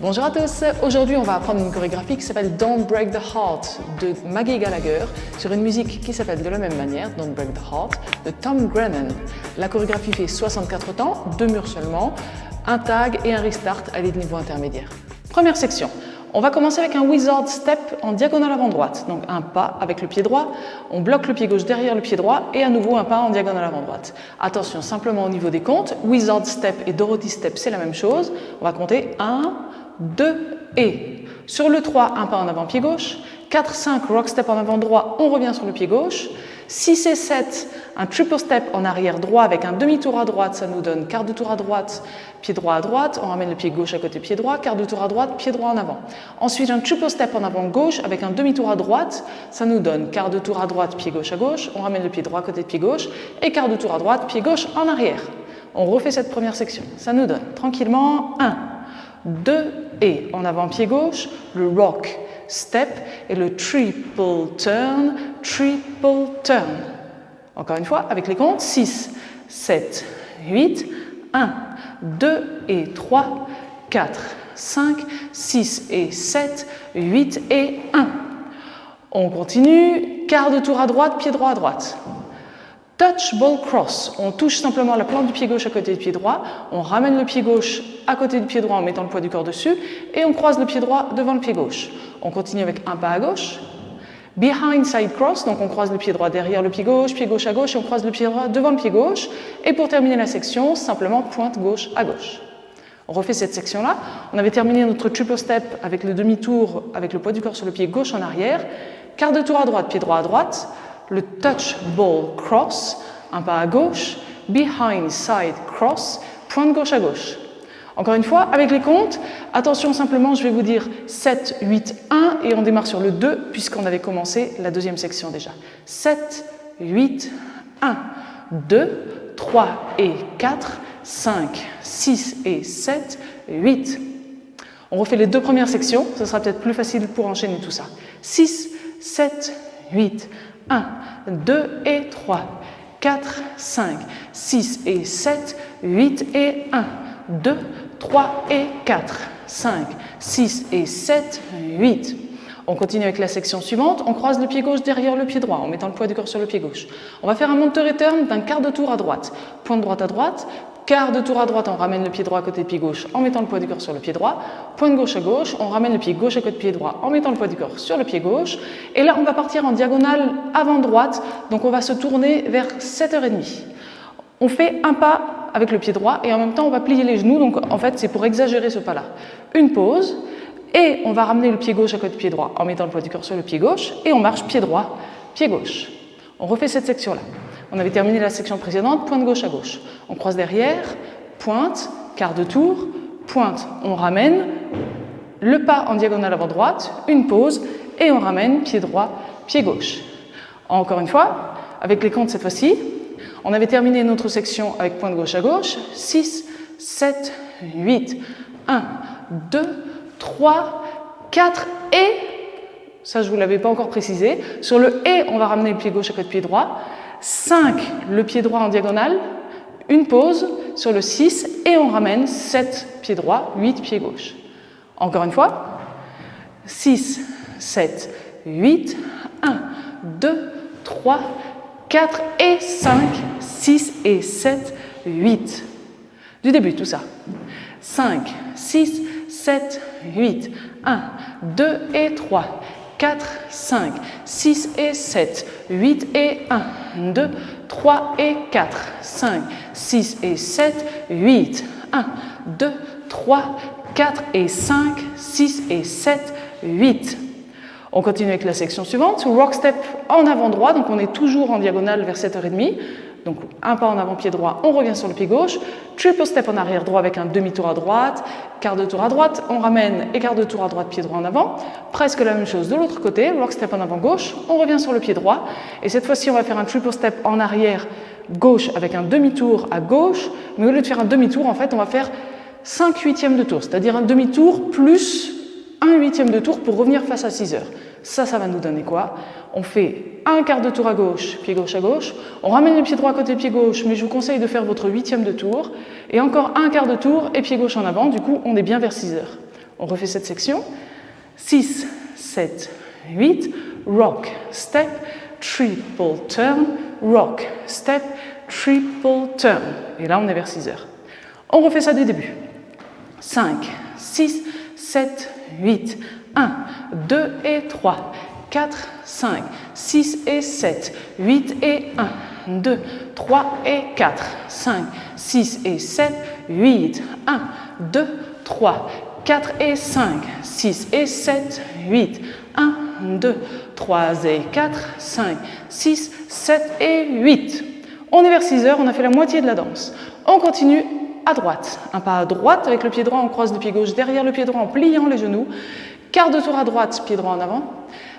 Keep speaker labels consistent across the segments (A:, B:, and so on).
A: Bonjour à tous, aujourd'hui on va apprendre une chorégraphie qui s'appelle Don't Break the Heart de Maggie Gallagher sur une musique qui s'appelle de la même manière, Don't Break the Heart, de Tom Grennan. La chorégraphie fait 64 temps, 2 murs seulement, un tag et un restart à l'aide niveau intermédiaire. Première section, on va commencer avec un wizard step en diagonale avant droite, donc un pas avec le pied droit, on bloque le pied gauche derrière le pied droit et à nouveau un pas en diagonale avant droite. Attention simplement au niveau des comptes, wizard step et Dorothy step c'est la même chose, on va compter 1, 2 et sur le 3, un pas en avant pied gauche, 4, 5, rock step en avant droit, on revient sur le pied gauche, 6 et 7, un triple step en arrière droit avec un demi-tour à droite, ça nous donne quart de tour à droite, pied droit à droite, on ramène le pied gauche à côté pied droit, quart de tour à droite, pied droit en avant. Ensuite un triple step en avant gauche avec un demi-tour à droite, ça nous donne quart de tour à droite, pied gauche à gauche, on ramène le pied droit à côté de pied gauche et quart de tour à droite, pied gauche en arrière. On refait cette première section, ça nous donne tranquillement 1, 2 et en avant pied gauche, le rock step et le triple turn. Encore une fois, avec les comptes, 6, 7, 8, 1, 2 et 3, 4, 5, 6 et 7, 8 et 1. On continue, quart de tour à droite, pied droit à droite. Touch ball cross, on touche simplement la plante du pied gauche à côté du pied droit, on ramène le pied gauche à côté du pied droit en mettant le poids du corps dessus et on croise le pied droit devant le pied gauche. On continue avec un pas à gauche. Behind side cross, donc on croise le pied droit derrière le pied gauche à gauche et on croise le pied droit devant le pied gauche. Et pour terminer la section, simplement pointe gauche à gauche. On refait cette section-là. On avait terminé notre triple step avec le demi-tour, avec le poids du corps sur le pied gauche en arrière. Quart de tour à droite, pied droit à droite. Le touch ball cross, un pas à gauche. Behind side cross, pointe gauche à gauche. Encore une fois, avec les comptes, attention simplement, je vais vous dire 7, 8, 1 et on démarre sur le 2 puisqu'on avait commencé la deuxième section déjà. 7, 8, 1, 2, 3 et 4, 5, 6 et 7, 8. On refait les deux premières sections, ce sera peut-être plus facile pour enchaîner tout ça. 6, 7, 8, 1, 2 et 3, 4, 5, 6 et 7, 8 et 1, 2, 3 et 4, 5, 6 et 7, 8. On continue avec la section suivante, on croise le pied gauche derrière le pied droit en mettant le poids du corps sur le pied gauche. On va faire un monte return d'un quart de tour à droite, pointe droite à droite, quart de tour à droite, on ramène le pied droit à côté du pied gauche en mettant le poids du corps sur le pied droit, pointe gauche à gauche, on ramène le pied gauche à côté du pied droit en mettant le poids du corps sur le pied gauche. Et là, on va partir en diagonale avant droite, donc on va se tourner vers 7h30. On fait un pas avec le pied droit et en même temps on va plier les genoux, donc en fait c'est pour exagérer ce pas-là. Une pause et on va ramener le pied gauche à côté du pied droit en mettant le poids du corps sur le pied gauche et on marche pied droit, pied gauche. On refait cette section-là. On avait terminé la section précédente, pointe gauche à gauche. On croise derrière, pointe, quart de tour, pointe, on ramène, le pas en diagonale avant droite, une pause et on ramène pied droit, pied gauche. Encore une fois, avec les comptes cette fois-ci, on avait terminé notre section avec pointe gauche à gauche, 6, 7, 8, 1, 2, 3, 4 et, ça je ne vous l'avais pas encore précisé, sur le et on va ramener le pied gauche à côté de pied droit, 5, le pied droit en diagonale, une pause sur le 6 et on ramène 7 pieds droit, 8 pieds gauche. Encore une fois, 6, 7, 8, 1, 2, 3, 4 et 5, 6 et 7, 8. Du début, tout ça. 5, 6, 7, 8, 1, 2 et 3, 4, 5, 6 et 7, 8 et 1, 2, 3 et 4, 5, 6 et 7, 8, 1, 2, 3, 4 et 5, 6 et 7, 8. On continue avec la section suivante, rock step en avant droit, donc on est toujours en diagonale vers 7h30, donc un pas en avant pied droit, on revient sur le pied gauche, triple step en arrière droit avec un demi-tour à droite, quart de tour à droite, on ramène et quart de tour à droite, pied droit en avant, presque la même chose de l'autre côté, rock step en avant gauche, on revient sur le pied droit, et cette fois-ci on va faire un triple step en arrière gauche avec un demi-tour à gauche, mais au lieu de faire un demi-tour, en fait on va faire 5 huitièmes de tour, c'est-à-dire un demi-tour plus un huitième de tour pour revenir face à 6 heures. Ça va nous donner quoi? On fait un quart de tour à gauche à gauche. On ramène le pied droit à côté pied gauche, mais je vous conseille de faire votre huitième de tour. Et encore un quart de tour et pied gauche en avant. Du coup, on est bien vers 6 heures. On refait cette section. 6, 7, 8, rock, step, triple turn, rock, step, triple turn. Et là, on est vers 6 heures. On refait ça du début. 5, 6, 7, 8, 1, 2 et 3, 4, 5, 6 et 7, 8 et 1, 2, 3 et 4, 5, 6 et 7, 8, 1, 2, 3, 4 et 5, 6 et 7, 8, 1, 2, 3 et 4, 5, 6, 7 et 8. On est vers 6 heures, on a fait la moitié de la danse. On continue à droite. Un pas à droite avec le pied droit, on croise le pied gauche derrière le pied droit en pliant les genoux. Quart de tour à droite, pied droit en avant.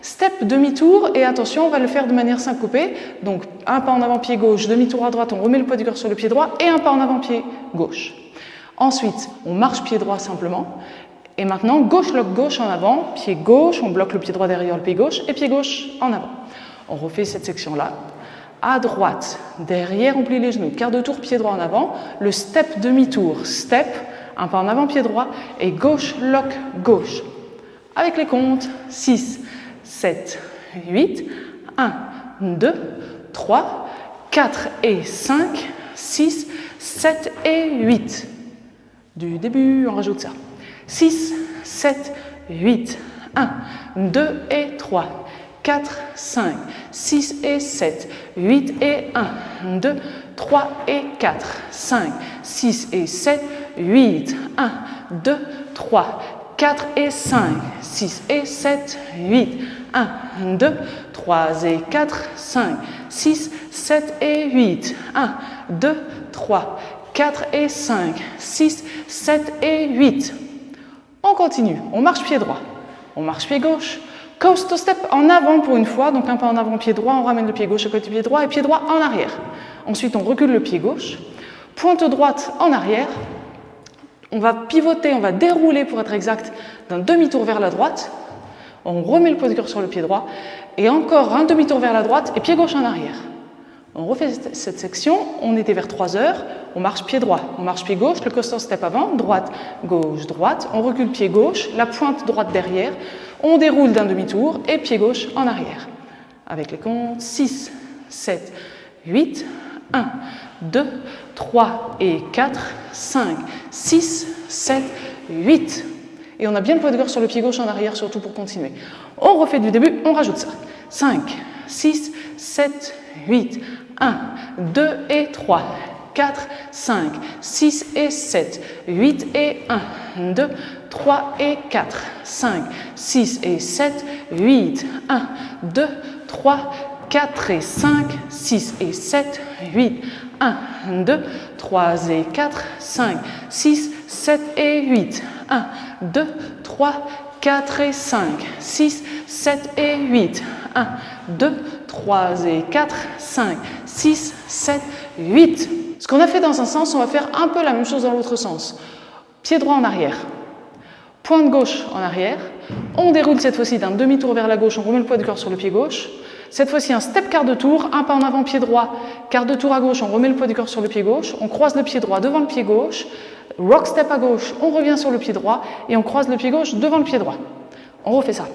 A: Step, demi-tour, et attention, on va le faire de manière syncopée. Donc, un pas en avant, pied gauche, demi-tour à droite, on remet le poids du corps sur le pied droit, et un pas en avant, pied gauche. Ensuite, on marche pied droit simplement. Et maintenant, gauche, lock gauche en avant, pied gauche, on bloque le pied droit derrière le pied gauche, et pied gauche en avant. On refait cette section-là. À droite, derrière, on plie les genoux. Quart de tour, pied droit en avant. Le step, demi-tour, step, un pas en avant, pied droit, et gauche, lock gauche. Avec les comptes, 6, 7, 8, 1, 2, 3, 4 et 5, 6, 7 et 8. Du début, on rajoute ça. 6, 7, 8, 1, 2 et 3, 4, 5, 6 et 7, 8 et 1, 2, 3 et 4, 5, 6 et 7, 8, 1, 2, 3, 4 et 5, 6 et 7, 8, 1, 2, 3 et 4, 5, 6, 7 et 8, 1, 2, 3, 4 et 5, 6, 7 et 8. On continue, on marche pied droit, on marche pied gauche, coast step en avant pour une fois, donc un pas en avant, pied droit, on ramène le pied gauche à côté du pied droit et pied droit en arrière. Ensuite, on recule le pied gauche, pointe droite en arrière, on va pivoter, on va dérouler pour être exact d'un demi-tour vers la droite, on remet le poids du corps sur le pied droit et encore un demi-tour vers la droite et pied gauche en arrière. On refait cette section, on était vers 3 heures, on marche pied droit, on marche pied gauche, le coaster step avant, droite, droite, on recule pied gauche, la pointe droite derrière, on déroule d'un demi-tour et pied gauche en arrière. Avec les comptes 6, 7, 8, 1, 2, 3 et 4, 5, 6, 7, 8. Et on a bien le poids de corps sur le pied gauche en arrière, surtout pour continuer. On refait du début, on rajoute ça. 5, 6, 7, 8, 1, 2 et 3, 4, 5, 6 et 7, 8 et 1, 2, 3 et 4, 5, 6 et 7, 8, 1, 2, 3, 4 et 5, 6 et 7, 8, 1, 2, 3 et 4, 5, 6, 7 et 8, 1, 2, 3, 4 et 5, 6, 7 et 8, 1, 2, 3 et 4, 5, 6, 7, 8. Ce qu'on a fait dans un sens, on va faire un peu la même chose dans l'autre sens. Pied droit en arrière, pointe gauche en arrière, on déroule cette fois-ci d'un demi-tour vers la gauche, on remet le poids du corps sur le pied gauche. Cette fois-ci un step quart de tour, un pas en avant pied droit, quart de tour à gauche, on remet le poids du corps sur le pied gauche, on croise le pied droit devant le pied gauche, rock step à gauche, on revient sur le pied droit et on croise le pied gauche devant le pied droit. On refait ça.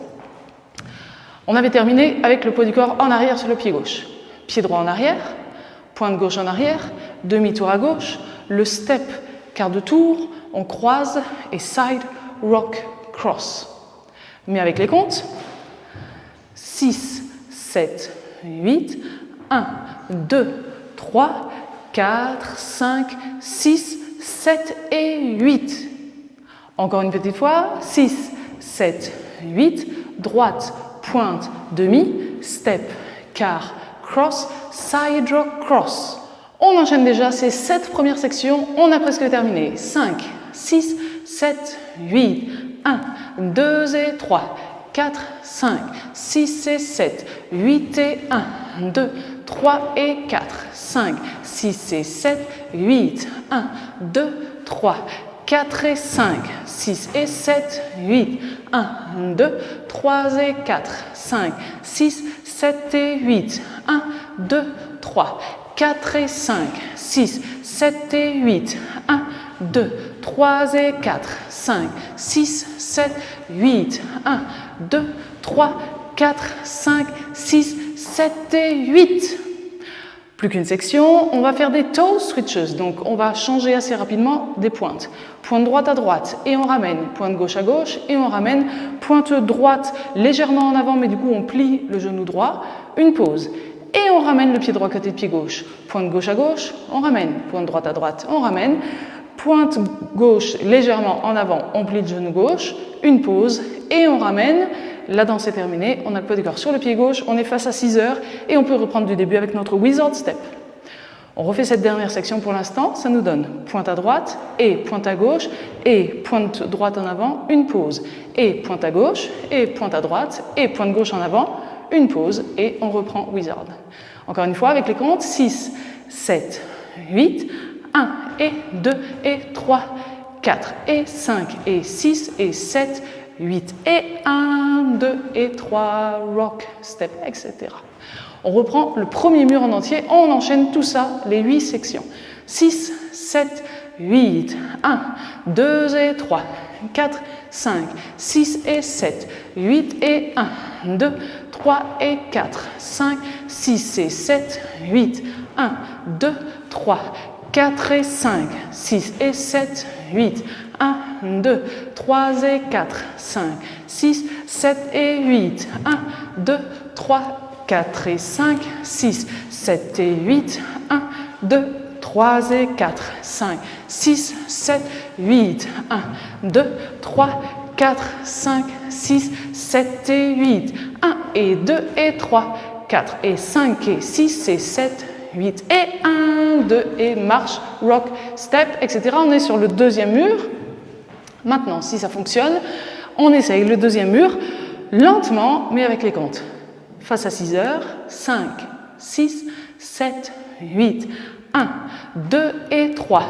A: On avait terminé avec le poids du corps en arrière sur le pied gauche. Pied droit en arrière, pointe gauche en arrière, demi-tour à gauche, le step quart de tour, on croise et side rock cross. Mais avec les comptes, 6, 7, 8, 1, 2, 3, 4, 5, 6, 7 et 8. Encore une petite fois, 6, 7, 8, droite, pointe, demi, step, quart, cross, side rock cross. On enchaîne déjà ces 7 premières sections, on a presque terminé. 5, 6, 7, 8, 1, 2 et 3, 4, 5, 6 et 7, 8 et 1, 2, 3 et 4, 5, 6 et 7, 8, 1, 2, 3, 4 et 5, 6 et 7, 8, 1, 2, 3 et 4, 5, 6, 7 et 8, 1, 2, 3, 4 et 5, 6, 7 et 8, 1, 2, 3 et 4, 5, 6, 7, 8, 1, 2, 3, 4, 5, 6, 7 et 8. Plus qu'une section, on va faire des toe switches, donc on va changer assez rapidement des pointes. Pointe droite à droite et on ramène, pointe gauche à gauche et on ramène, pointe droite légèrement en avant mais du coup on plie le genou droit, une pause. Et on ramène le pied droit côté de pied gauche, pointe gauche à gauche, on ramène, pointe droite à droite, on ramène, pointe gauche légèrement en avant, on plie le genou gauche, une pause et on ramène. La danse est terminée, on a le poids du corps sur le pied gauche, on est face à 6 heures et on peut reprendre du début avec notre Wizard Step. On refait cette dernière section pour l'instant, ça nous donne pointe à droite et pointe à gauche et pointe droite en avant, une pause, et pointe à gauche et pointe à droite et pointe gauche en avant, une pause et on reprend Wizard. Encore une fois avec les comptes 6, 7, 8, 1 et 2 et 3, 4 et 5 et 6 et 7, 8 et 1, 2 et 3, rock, step, etc. On reprend le premier mur en entier, on enchaîne tout ça, les 8 sections. 6, 7, 8, 1, 2 et 3, 4, 5, 6 et 7, 8 et 1, 2, 3 et 4, 5, 6 et 7, 8, 1, 2, 3, 4 et 5, 6 et 7, 8, 1, 2, 3 et 4, 5, 6, 7 et 8, 1, 2, 3, 4 et 5, 6, 7 et 8, 1, 2, 3 et 4, 5, 6, 7, 8, 1, 2, 3, 4, 5, 6, 7 et 8, 1 et 2 et 3, 4 et 5 et 6 et 7, 8 et 1, 2 et marche, rock, step, etc. On est sur le deuxième mur. Maintenant, si ça fonctionne, on essaye le deuxième mur lentement, mais avec les comptes. Face à 6 heures, 5, 6, 7, 8, 1, 2 et 3,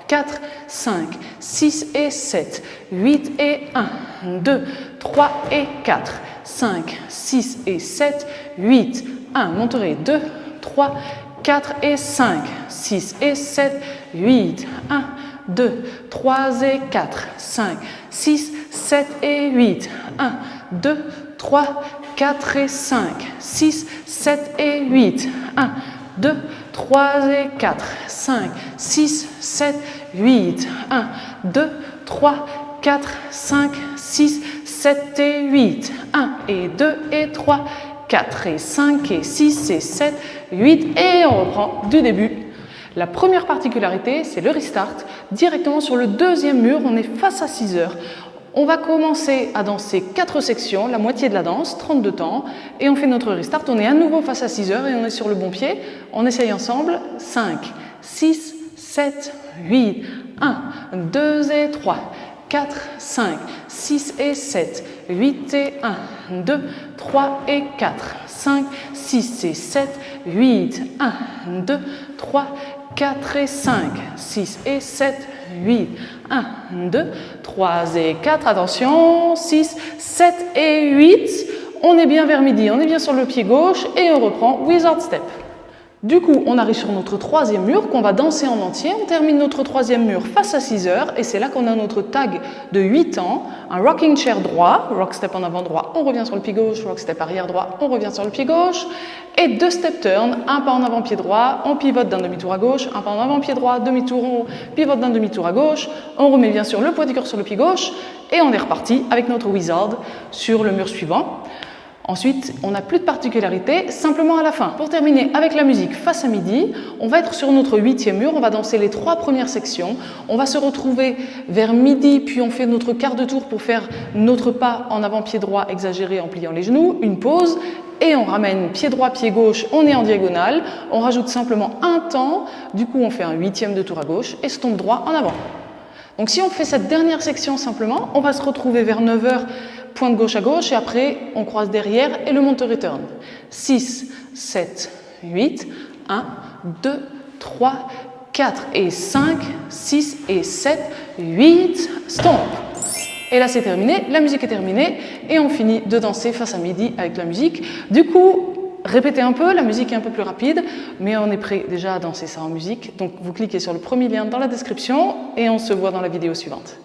A: 4, 5, 6 et 7, 8 et 1, 2, 3 et 4, 5, 6 et 7, 8, 1, monterez, 2, 3, 4 et 5, 6 et 7, 8, 1, 2, 3 et 4, 5, 6, 7 et 8, 1, 2, 3, 4 et 5, 6, 7 et 8, 1, 2, 3 et 4, 5, 6, 7, 8, 1, 2, 3, 4, 5, 6, 7 et 8, 1 et 2 et 3, 4 et 5 et 6 et 7, 8 et on reprend du début. La première particularité, c'est le restart. Directement sur le deuxième mur, on est face à 6 heures. On va commencer à danser 4 sections, la moitié de la danse, 32 temps, et on fait notre restart. On est à nouveau face à 6 heures et on est sur le bon pied. On essaye ensemble. 5, 6, 7, 8, 1, 2 et 3, 4, 5, 6 et 7, 8 et 1, 2, 3 et 4, 5, 6 et 7, 8, 1, 2, 3, 4 et 5, 6 et 7, 8, 1, 2, 3 et 4, attention, 6, 7 et 8, on est bien vers midi, on est bien sur le pied gauche et on reprend Wizard Step. Du coup, on arrive sur notre troisième mur qu'on va danser en entier. On termine notre troisième mur face à 6 heures et c'est là qu'on a notre tag de 8 ans, un rocking chair droit, rock step en avant droit, on revient sur le pied gauche, rock step arrière droit, on revient sur le pied gauche et 2 step turn, un pas en avant pied droit, on pivote d'un demi-tour à gauche, un pas en avant pied droit, demi-tour, on pivote d'un demi-tour à gauche, on remet bien sûr le poids du corps sur le pied gauche et on est reparti avec notre wizard sur le mur suivant. Ensuite, on n'a plus de particularité, simplement à la fin. Pour terminer avec la musique face à midi, on va être sur notre 8e mur, on va danser les 3 premières sections. On va se retrouver vers midi, puis on fait notre quart de tour pour faire notre pas en avant pied droit exagéré en pliant les genoux, une pause, et on ramène pied droit, pied gauche, on est en diagonale, on rajoute simplement un temps, du coup on fait un 8e de tour à gauche et stomp droit en avant. Donc si on fait cette dernière section simplement, on va se retrouver vers 9 h, pointe gauche à gauche et après on croise derrière et le monte return. 6, 7, 8, 1, 2, 3, 4 et 5, 6 et 7, 8, stomp. Et là c'est terminé, la musique est terminée et on finit de danser face à midi avec la musique. Du coup, répétez un peu, la musique est un peu plus rapide, mais on est prêt déjà à danser ça en musique. Donc vous cliquez sur le premier lien dans la description et on se voit dans la vidéo suivante.